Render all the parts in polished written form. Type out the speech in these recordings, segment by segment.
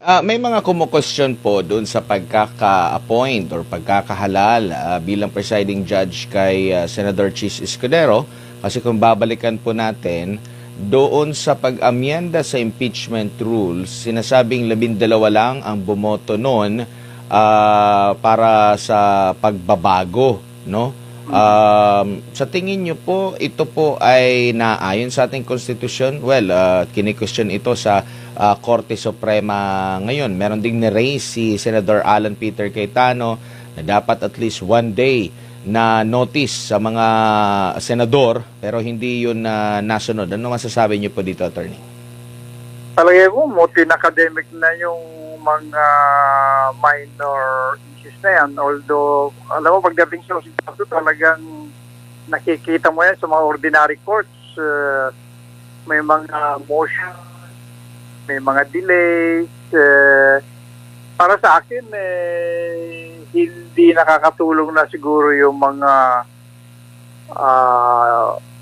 May mga kumo-question po doon sa pagkaka-appoint or pagkakahalal bilang presiding judge kay Senator Chis Escudero. Kasi kung babalikan po natin, doon sa pag-amyenda sa impeachment rules, sinasabing 12 lang ang bumoto noon para sa pagbabago, no? Sa tingin niyo po, ito po ay naayon sa ating konstitusyon? Well, kini-question ito sa Korte Suprema ngayon. Meron ding ni-raise si Senator Alan Peter Cayetano na dapat at least one day na notice sa mga senador pero hindi yun nasunod. Ano masasabi niyo po dito, Attorney? Palagay ko, academic na yung mga minor issues na yan. Although, alam mo, pagdating sa ito, talagang nakikita mo yan sa mga ordinary courts. May mga motion, may mga delays. Para sa akin, hindi nakakatulong na siguro yung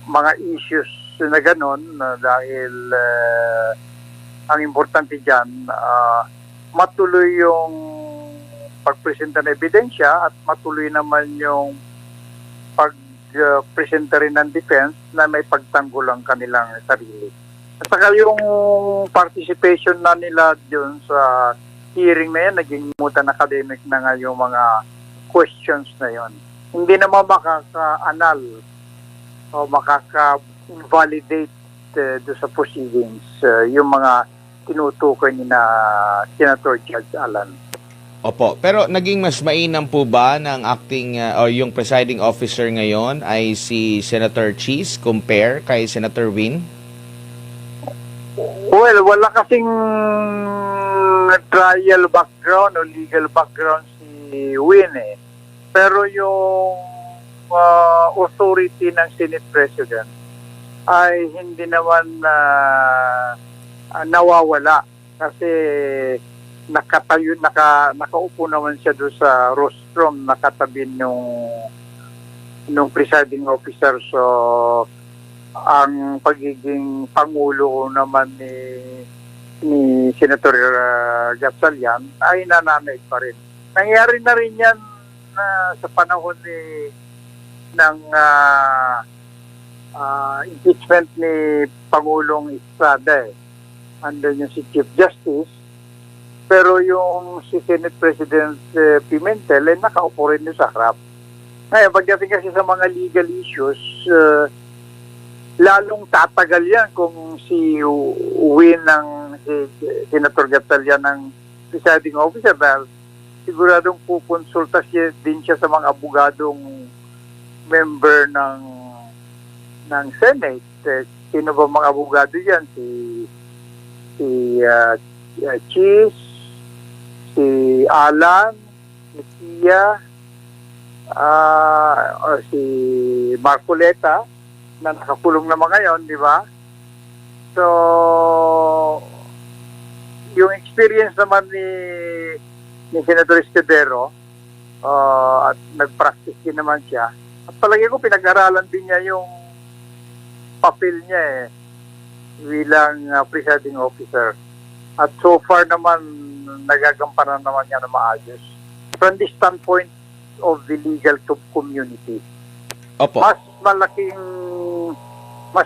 mga issues na gano'n dahil ang importante dyan, matuloy yung pagpresenta ng ebidensya at matuloy naman yung pagpresenta rin ng defense na may pagtanggol ang kanilang sarili. At saka yung participation na nila dun sa hearing na yan, naging mutan academic na nga yung mga questions na yon. Hindi naman makaka-anal o makaka-validate doon sa proceedings yung mga tinutukoy ni na Senator Judge Alan. Opo, pero naging mas mainam po ba ng acting o yung presiding officer ngayon ay si Senator Chis compare kay Senator Win? Well, wala kasing trial background o legal background si Win eh. Pero yung authority ng Senate President ay hindi naman nawawala kasi nakaupo naman siya doon sa rostrum, nakatabi nung presiding officer. So ang pagiging pangulo naman ni Senator Gatchalian ay nananaig pa rin. Nangyari na rin yan sa panahon ng impeachment ni Pangulong Estrada andun yung si Chief Justice, pero yung si Senate President Pimentel nakaupo rin sa harap. Ngayon, pagdating kasi sa mga legal issues, lalong tatagal yan kung si Win ng si Senator Gatchalian ng presiding officer dahil siguradong pukonsulta din siya sa mga abogadong member ng Senate. Sino ba mga abogado yan? Si Chis, si Alan, si Tia, or si Marcoleta na nakakulong naman ngayon, di ba? So, yung experience naman ni Senator Escudero at nag-practice din naman siya. At palagi ko pinag-aralan din niya yung papel niya bilang presiding officer. At so far naman, nagagampanan naman niya na maayos. From the standpoint of the legal community, Opo. mas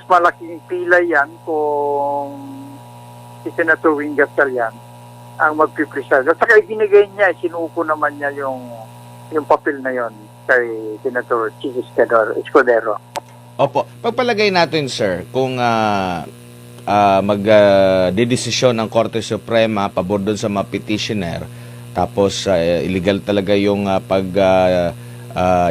malaking pila yan kung si Senator Win Gatchalian ang magpipreside. At saka ibinigay niya, sinuko naman niya yung papel na yon kay Senator Chis Escudero. Opo. Pagpalagay natin, sir, kung magdedesisyon ang Korte Suprema pabor doon sa mga petitioner, tapos illegal talaga yung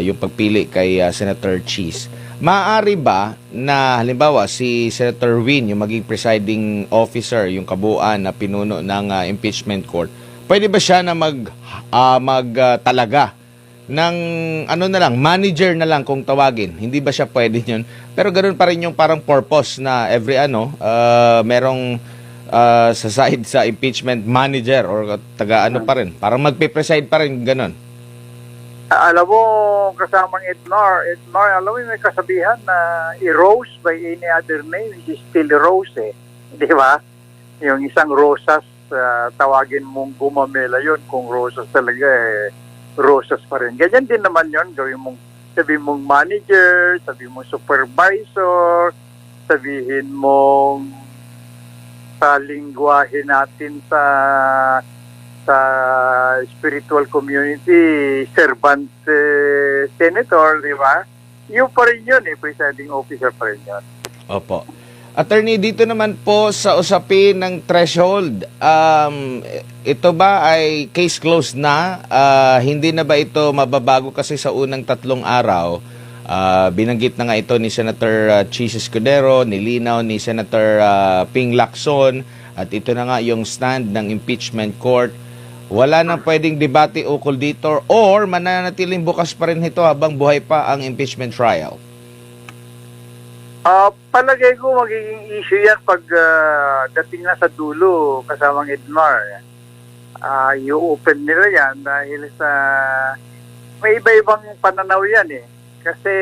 yung pagpili kay Senator Chis. Maaari ba na halimbawa si Senator Win yung maging presiding officer, yung kabuuan na pinuno ng impeachment court, pwede ba siya na magtalaga ng manager na lang kung tawagin? Hindi ba siya pwede yun? Pero ganoon pa rin yung parang purpose na every merong sa side sa impeachment manager or pa rin. Parang magpe-preside pa rin ganoon. Alam mo, kasamang Edmar, alam mo may kasabihan na i-rose by any other name is still rose Di ba? Yung isang rosas tawagin mong gumamela yun. Kung rosas talaga, rosas pa rin. Ganyan din naman yun. Sabihin mong manager, sabihin mong supervisor, sabihin mong sa lingwahe natin sa spiritual community, servant senator, di ba? Yung pa rin yun, presiding officer pa rin yun. Opo. Attorney, dito naman po sa usapin ng threshold, ito ba ay case closed na? Hindi na ba ito mababago kasi sa unang 3 araw? Binanggit na nga ito ni Senator Chis Escudero, nilinaw ni Senator Ping Lacson, at ito na nga yung stand ng impeachment court. Wala nang pwedeng debate ukol dito or mananatiling bukas pa rin ito habang buhay pa ang impeachment trial? Palagay ko magiging issue yan pag dating na sa dulo kasamang Edmar. I-open nila yan dahil sa may iba-ibang pananaw yan Kasi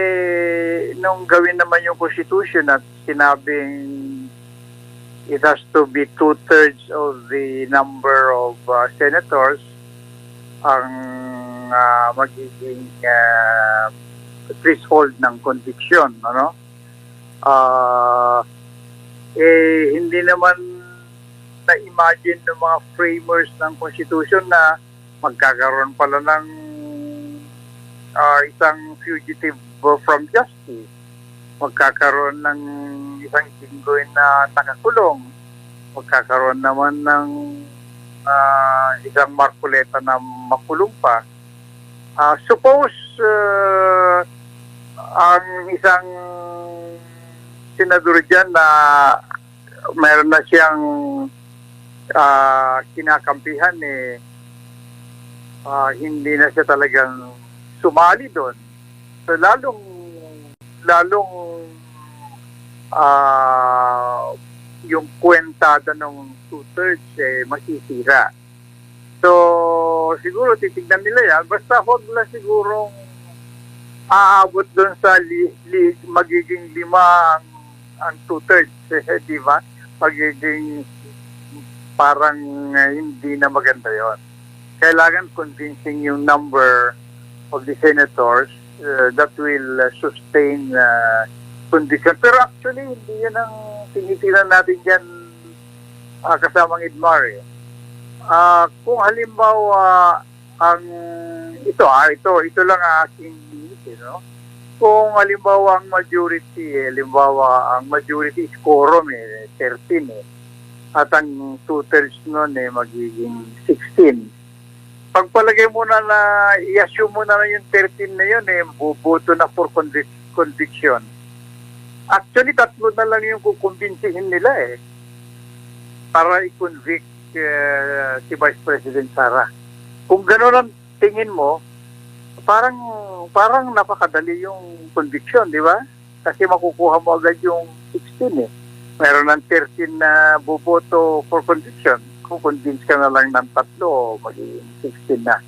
nung gawin naman yung constitution at sinabing it has to be 2/3 of the number of senators ang magiging threshold ng conviction, ano? Hindi naman na-imagine ng mga framers ng Constitution na magkakaroon pala ng isang fugitive from justice. Magkakaroon ng isang jinggoy na nakakulong. Magkakaroon naman ng isang markuleta na makulong pa. Suppose ang isang senador dyan na meron na siyang kinakampihan hindi na siya talagang sumali doon. So lalong yung kwentada ng 2/3 masisira. So siguro titignan nila yan. Basta huwag lang sigurong aabot doon sa magiging 5 ang 2/3, di ba? Magiging parang hindi na maganda yon. Kailangan convincing yung number of the senators that will sustain conviction. Pero actually, hindi yan ang tinitinan natin dyan kasamang Edmar. Kung halimbawa ito lang ang aking no? Kung halimbawa ang majority, ang majority is quorum 13 at ang 2/3 nun magiging 16. Pagpalagay mo na i-assume mo na yung 13 na yun buboto na for conviction. Actually, 3 na lang yung kukumbinsihin nila para i-convict si Vice President Sara. Kung gano'n ang tingin mo, parang napakadali yung conviction, di ba? Kasi makukuha mo agad yung 16 Meron ng 13 na boboto for conviction. Kung convince ka na lang ng 3, magiging 16 na.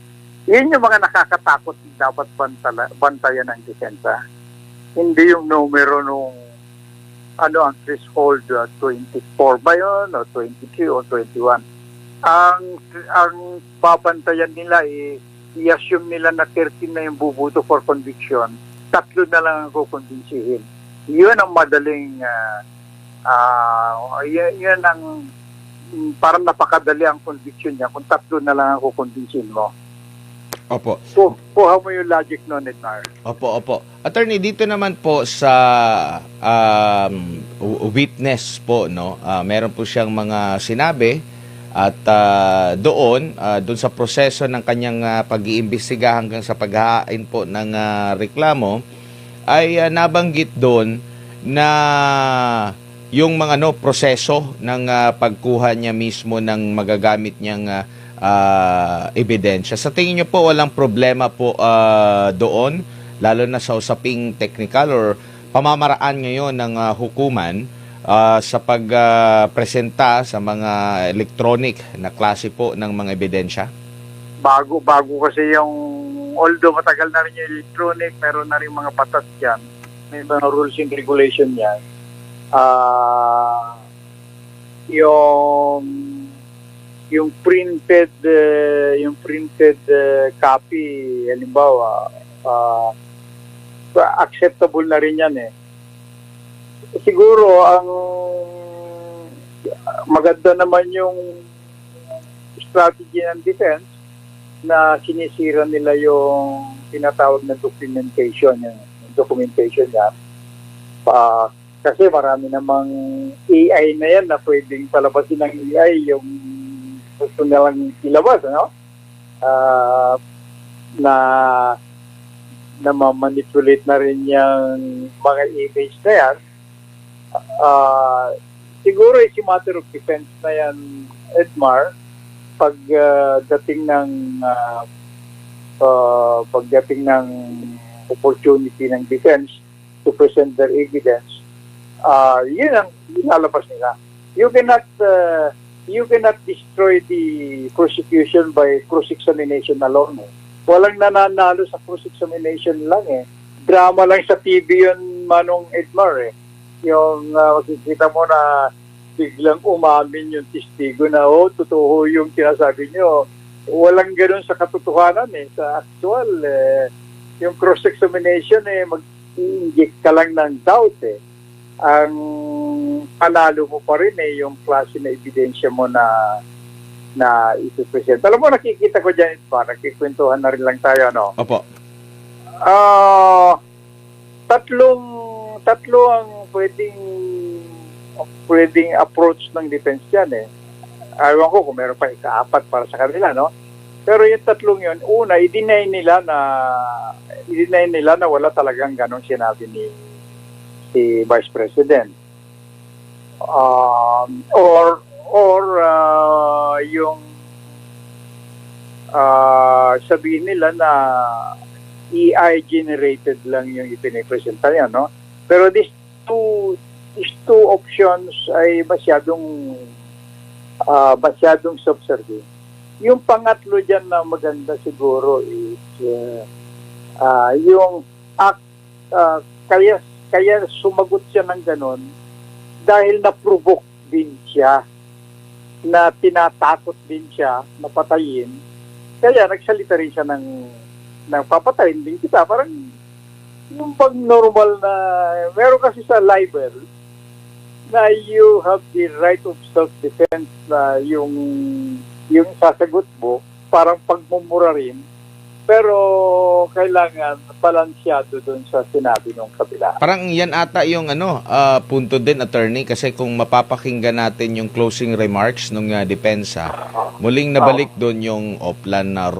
Yan yung mga nakakatakot dapat bantayan ng desensa. Hindi yung numero nung ang threshold 24 ba yun, o 22 o 21. Ang babantayan nila i-assume nila na 13 na yung bubuto for conviction, 3 na lang ang kukonvinsihin. Yun ang madaling, yun ang parang napakadali ang conviction niya kung 3 na lang ang kukonvinsihin mo. Opo. Kuha mo yung logic nun, Edmar. Opo. Attorney, dito naman po sa witness po, no? Meron po siyang mga sinabi at doon sa proseso ng kanyang pag-iimbestiga hanggang sa paghahain po ng reklamo ay nabanggit doon na yung mga proseso ng pagkuha niya mismo ng magagamit niyang ebidensya. Sa tingin niyo po walang problema po doon, lalo na sa usaping technical or pamamaraan ngayon ng hukuman sa pagpresenta sa mga electronic na klase po ng mga ebidensya? Bago kasi yung, although matagal na rin yung electronic, meron na rin mga batas yan. May mga rules and regulation yan. Yung copy, halimbawa, acceptable na rin yan eh. Siguro ang maganda naman yung strategy ng defense na sinisira nila yung tinatawag na documentation yan. Kasi marami namang AI na yan na pwedeng palabasin ng AI yung gusto nilang ilabas, ano? Na ma-manipulate na rin yung mga image na yan. Siguro it's a matter of defense na yan, Edmar, pagdating ng opportunity ng defense to present their evidence, yun ang ilalabas nila. You cannot destroy the prosecution by cross-examination alone. Eh. Walang nananalo sa cross-examination lang eh. Drama lang sa TV yun, Manong Edmar eh. Yung makikita mo na biglang umamin yung testigo na, totoo yung sinasabi nyo. Walang ganun sa katotohanan eh. Sa actual, yung cross-examination mag-inject ka lang ng doubt eh. Ang panalo mo pa rin eh, yung klase na ebidensya mo na ipipresent. Alam mo, nakikita ko dyan, nakikwentuhan na rin lang tayo, no? Opo. Tatlo ang pwedeng approach ng defense dyan eh. Ayaw ko kung meron pa ika-apat para sa kanila, no? Pero yung tatlong yun, una, i-deny nila na wala talagang ganong sinabi ni Vice President. Yung sabihin nila na AI generated lang yung ipinipresenta niya, no? Pero these two options ay masyadong subservient. Yung pangatlo dyan na maganda siguro is yung kaya sumagot siya ng ganon dahil na-provoke din siya, na tinatakot din siya na patayin. Kaya nagsalita rin siya ng papatayin din kita. Parang yung pag normal na, meron kasi sa libel na you have the right of self-defense na yung sasagot mo, parang pagmumura rin. Pero kailangan balansyado doon sa sinabi ng kabila. Parang yan ata yung punto din, attorney, kasi kung mapapakinggan natin yung closing remarks ng depensa, muling nabalik doon yung Oplan na